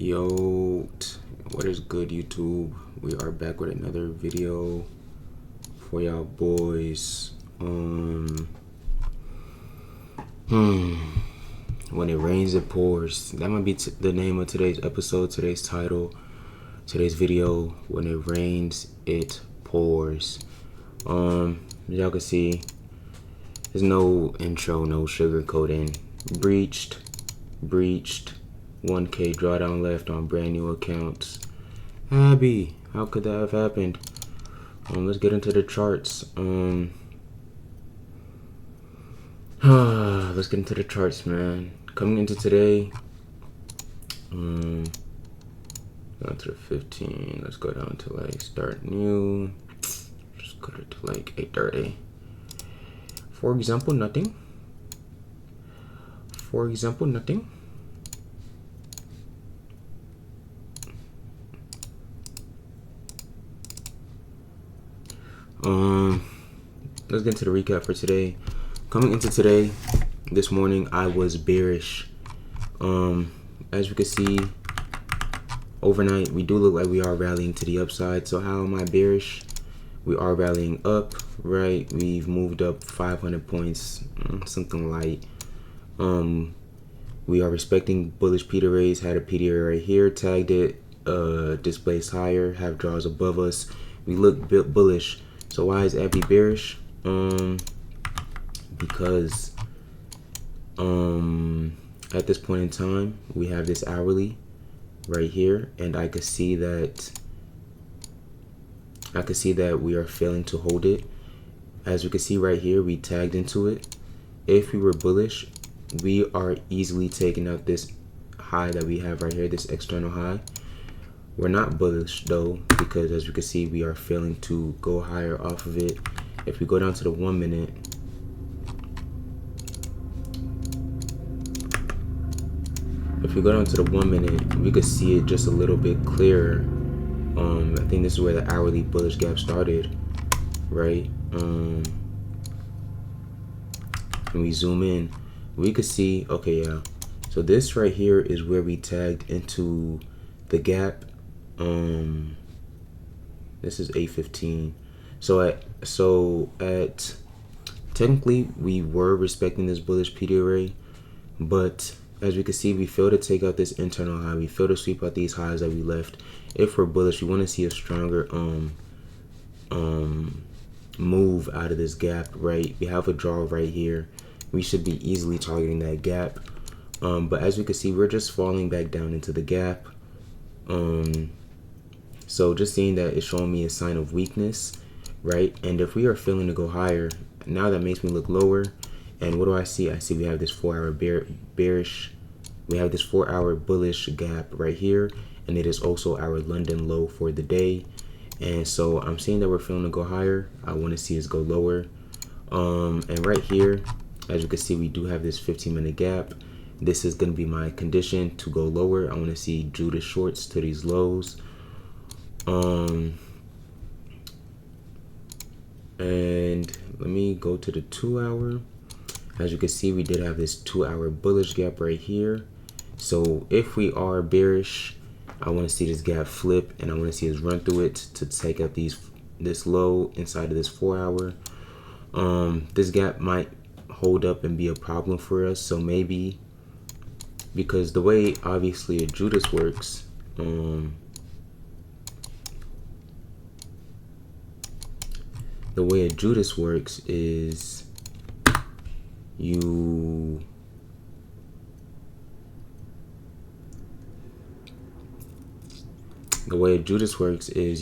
Yo, what is good, YouTube? We are back with another video for y'all boys. When it rains, it pours. That might be the name of today's episode, today's title, today's video. When it rains, it pours. As y'all can see, there's no intro, no sugarcoating. Breached. 1K drawdown left on brand new accounts. Abby, how could that have happened? Let's get into the charts. Let's get into the charts, man. Coming into today, down to the 15. Let's go down to like start new. Just go to like 8:30. For example, nothing. Let's get into the recap for today. Coming into today, this morning, I was bearish. As you can see, overnight, we do look like we are rallying to the upside. So how am I bearish? We are rallying up, right? We've moved up 500 points, something light. We are respecting bullish PDRAs, had a PDRA right here, tagged it, displaced higher, have draws above us. We look bullish. So why is Abby bearish? Because at this point in time, we have this hourly right here, and I could see that we are failing to hold it. As you can see right here, we tagged into it. If we were bullish, we are easily taking out this high that we have right here, this external high. We're not bullish though, because as you can see, we are failing to go higher off of it. If we go down to the 1 minute, we could see it just a little bit clearer. I think this is where the hourly bullish gap started, right? When we zoom in, we could see, okay, yeah. So this right here is where we tagged into the gap. This is 8:15. So at technically we were respecting this bullish PDRA, but as we can see, we failed to take out this internal high. We failed to sweep out these highs that we left. If we're bullish, we want to see a stronger move out of this gap, right? We have a draw right here. We should be easily targeting that gap. But as we can see, we're just falling back down into the gap. So just seeing that it's showing me a sign of weakness, right? And if we are failing to go higher, now that makes me look lower. And what do I see? I see we have this 4-hour bearish. We have this 4-hour bullish gap right here, and it is also our London low for the day. And so I'm seeing that we're failing to go higher. I want to see us go lower. And right here, as you can see, we do have this 15-minute gap. This is going to be my condition to go lower. I want to see Judas shorts to these lows. And let me go to the 2-hour. As you can see, we did have this 2-hour bullish gap right here. So if we are bearish, I want to see this gap flip, and I want to see us run through it to take out this low inside of this 4-hour. This gap might hold up and be a problem for us. So maybe, because the way obviously a Judas works, is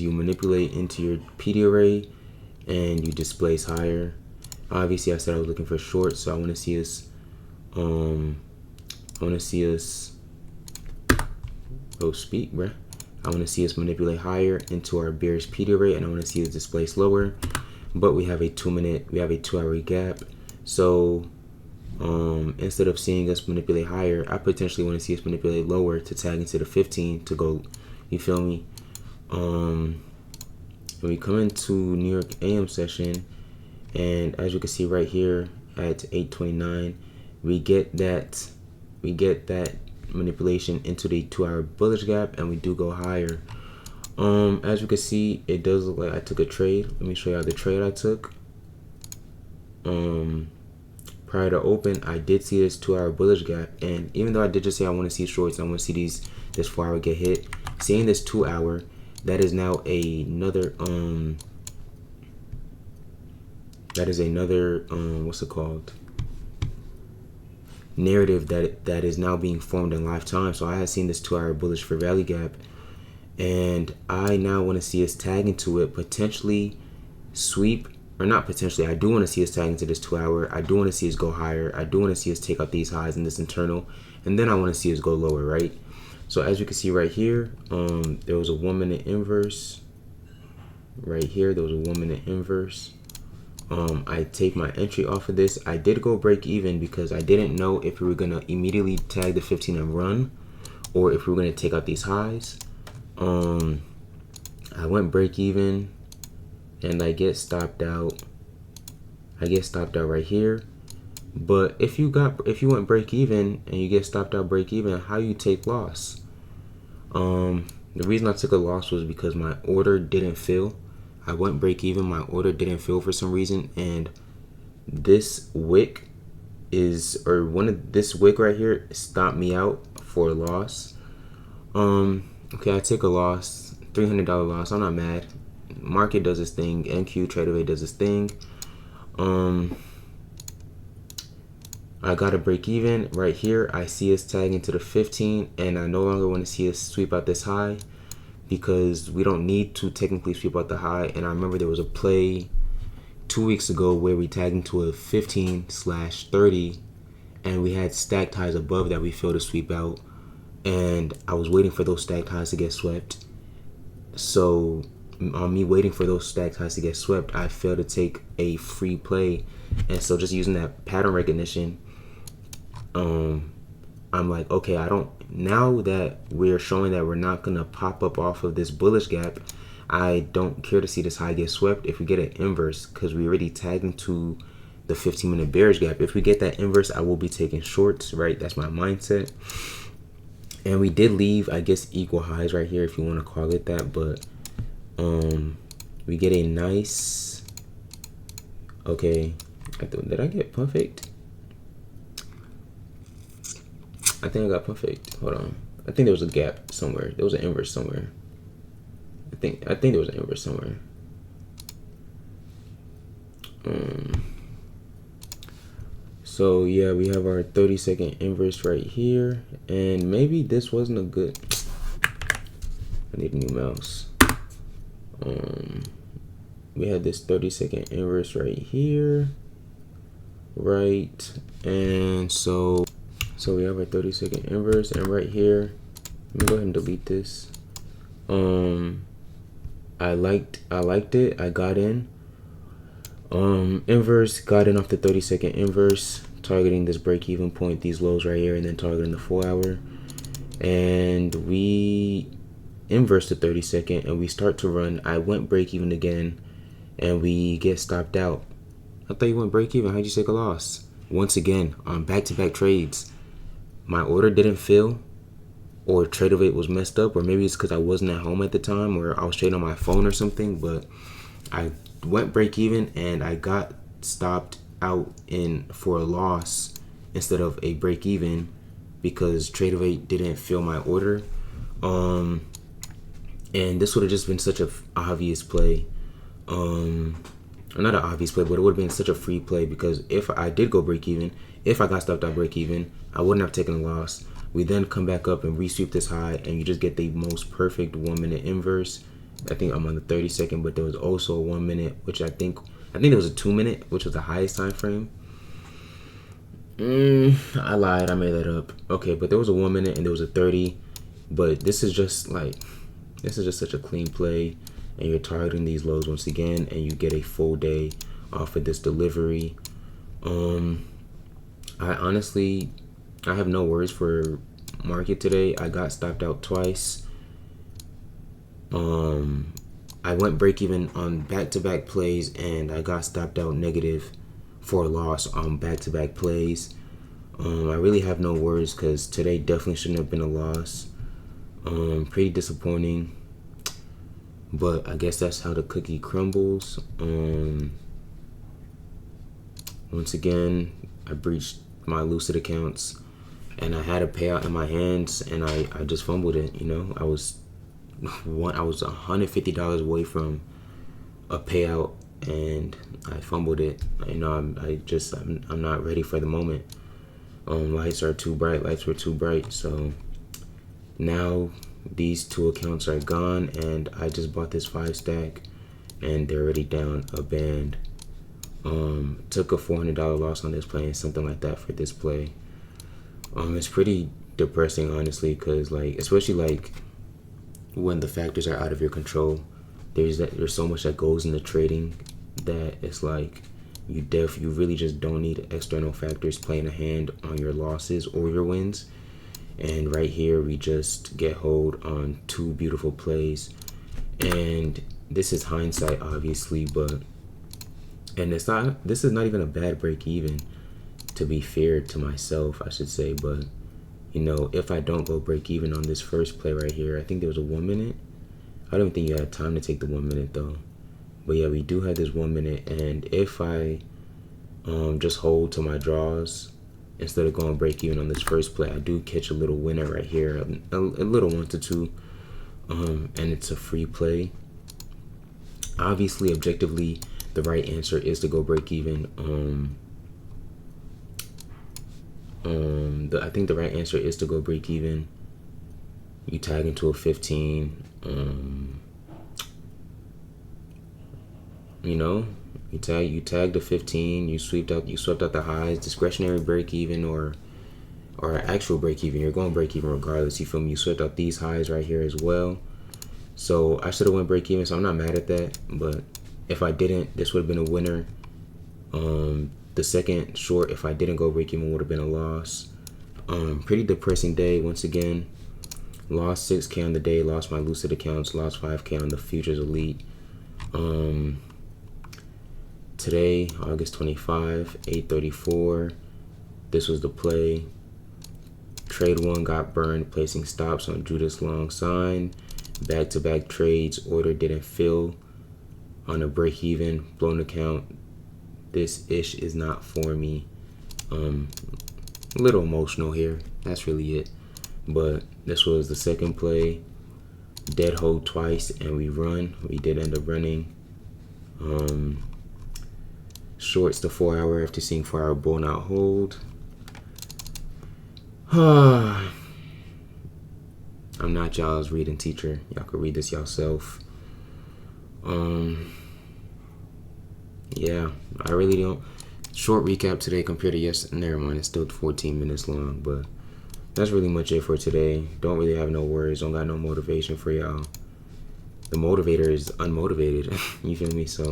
you manipulate into your PDRA and you displace higher. Obviously, I said I was looking for shorts, so I want to see us I want to see us manipulate higher into our bearish PDRA, and I want to see us displace lower. But we have a 2-hour gap. So instead of seeing us manipulate higher, I potentially want to see us manipulate lower to tag into the 15 to go, you feel me? When we come into New York AM session, and as you can see right here at 8:29, we get that manipulation into the 2-hour bullish gap, and we do go higher. As you can see, it does look like I took a trade. Let me show you the trade I took. Prior to open, I did see this 2-hour bullish gap, and even though I did just say I want to see shorts, I want to see this 4-hour get hit. Seeing this 2-hour, that is now another what's it called, narrative that is now being formed in live time. So I had seen this 2-hour bullish for value gap, and I now want to see us tag into it, potentially sweep, or not potentially, I do want to see us tag into this 2-hour. I do want to see us go higher. I do want to see us take out these highs in this internal, and then I want to see us go lower, right? So as you can see right here, there was a 1-minute inverse right here. There was a 1-minute inverse. I take my entry off of this. I did go break even because I didn't know if we were gonna immediately tag the 15 and run, or if we were gonna take out these highs. I went break even, and I get stopped out. I get stopped out right here. But if you went break even and you get stopped out break even, how you take loss? The reason I took a loss was because my order didn't fill. I went break even, my order didn't fill for some reason, and this wick this wick right here stopped me out for a loss. Okay, I take a loss, $300 loss. I'm not mad. Market does its thing. NQ Tradeaway does its thing. I got to break even right here. I see us tagging to the 15, and I no longer want to see us sweep out this high, because we don't need to technically sweep out the high. And I remember there was a play 2 weeks ago where we tagged into a 15/30, and we had stacked highs above that we failed to sweep out, and I was waiting for those stacked highs to get swept. So on me waiting for those stacked highs to get swept, I failed to take a free play. And so just using that pattern recognition, I'm like, okay, now that we're showing that we're not gonna pop up off of this bullish gap, I don't care to see this high get swept if we get an inverse, because we already tagged into the 15-minute bearish gap. If we get that inverse, I will be taking shorts, right? That's my mindset. And we did leave, I guess, equal highs right here, if you want to call it that. But we get a nice, okay, did I get perfect? I think I got perfect. Hold on. I think there was a gap somewhere. There was an inverse somewhere. I think there was an inverse somewhere. So yeah, we have our 30-second inverse right here, and maybe this wasn't a good. I need a new mouse. We had this 30-second inverse right here, right? And so we have a 30-second inverse, and right here, let me go ahead and delete this. I liked it. I got in. Inverse, got in off the 30-second inverse, targeting this break-even point, these lows right here, and then targeting the 4-hour. And we inverse the 30-second, and we start to run. I went break-even again, and we get stopped out. I thought you went break-even. How'd you take a loss? Once again, on back-to-back trades, my order didn't fill, or Tradeaway was messed up, or maybe it's because I wasn't at home at the time, or I was trading on my phone or something, but I went break even and I got stopped out for a loss instead of a break even, because Tradeaway didn't fill my order. And this would have just been such a obvious play. Not an obvious play, but it would have been such a free play, because if I did go break even, if I got stopped out break even, I wouldn't have taken a loss. We then come back up and resweep this high, and you just get the most perfect 1-minute inverse. I think I'm on the 30-second, but there was also a 1 minute, which I think there was a 2-minute, which was the highest time frame. I lied, I made that up. Okay, but there was a 1 minute and there was a 30. But this is just such a clean play, and you're targeting these lows once again, and you get a full day off of this delivery. I have no words for market today. I got stopped out twice. I went break even on back-to-back plays, and I got stopped out negative for a loss on back-to-back plays. I really have no words because today definitely shouldn't have been a loss. Pretty disappointing, but I guess that's how the cookie crumbles. Once again, I breached my Lucid accounts, and I had a payout in my hands, and I just fumbled it. I was $150 away from a payout, and I fumbled it. I'm not ready for the moment. Lights were too bright, so now these two accounts are gone, and I just bought this 5 stack, and they're already down a band. Took a $400 loss on this play and something like that for this play. It's pretty depressing, honestly, because especially when the factors are out of your control, there's so much that goes into trading that it's you really just don't need external factors playing a hand on your losses or your wins. And right here we just get hold on 2 beautiful plays, and this is hindsight, obviously, this is not even a bad break even, to be fair to myself, I should say. But if I don't go break even on this first play right here, I think there was a 1 minute. I don't think you had time to take the 1 minute though. But yeah, we do have this 1 minute, and if I just hold to my draws instead of going break even on this first play, I do catch a little winner right here, a little 1 to 2, and it's a free play. Obviously, objectively, the right answer is to go break even. I think the right answer is to go break even. You tag into a 15. You tag the 15. You swept out the highs. Discretionary break even or actual break even. You're going break even regardless. You feel me? You swept out these highs right here as well. So I should have went break even. So I'm not mad at that. But if I didn't, this would have been a winner. The second short, if I didn't go break even, would have been a loss. Pretty depressing day once again. Lost 6K on the day, lost my Lucid accounts, lost 5K on the Futures Elite. Today, August 25, 8:34. This was the play. Trade 1 got burned, placing stops on Judas Long sign. Back-to-back trades, order didn't fill on a break-even, blown account. This ish is not for me. A little emotional here. That's really it. But this was the second play. Dead hold twice, and we run. We did end up running. Shorts the 4 hour after seeing 4 hour bull not hold. I'm not y'all's reading teacher. Y'all could read this yourself. Yeah, I really don't. Short recap today compared to yesterday. Never mind, it's still 14 minutes long, but that's really much it for today. Don't really have no words. Don't got no motivation for y'all. The motivator is unmotivated. You feel me? So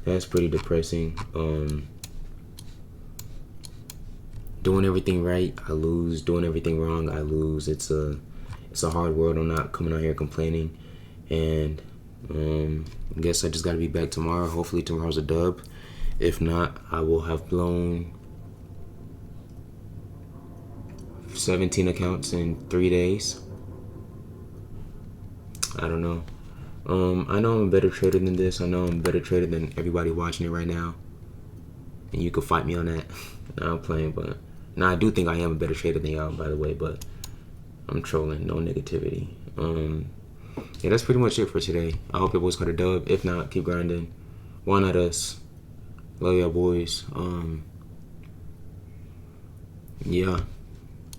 that's pretty depressing. Doing everything right, I lose. Doing everything wrong, I lose. It's a hard world. I'm not coming out here complaining. And I guess I just got to be back tomorrow. Hopefully tomorrow's a dub. If not, I will have blown 17 accounts in 3 days. I don't know. I know I'm a better trader than this. I know I'm a better trader than everybody watching it right now. And you can fight me on that. Nah, I'm playing, but I do think I am a better trader than y'all, by the way, but I'm trolling. No negativity. Yeah, that's pretty much it for today. I hope your boys got a dub. If not, keep grinding. Why not us? Love y'all boys. Yeah.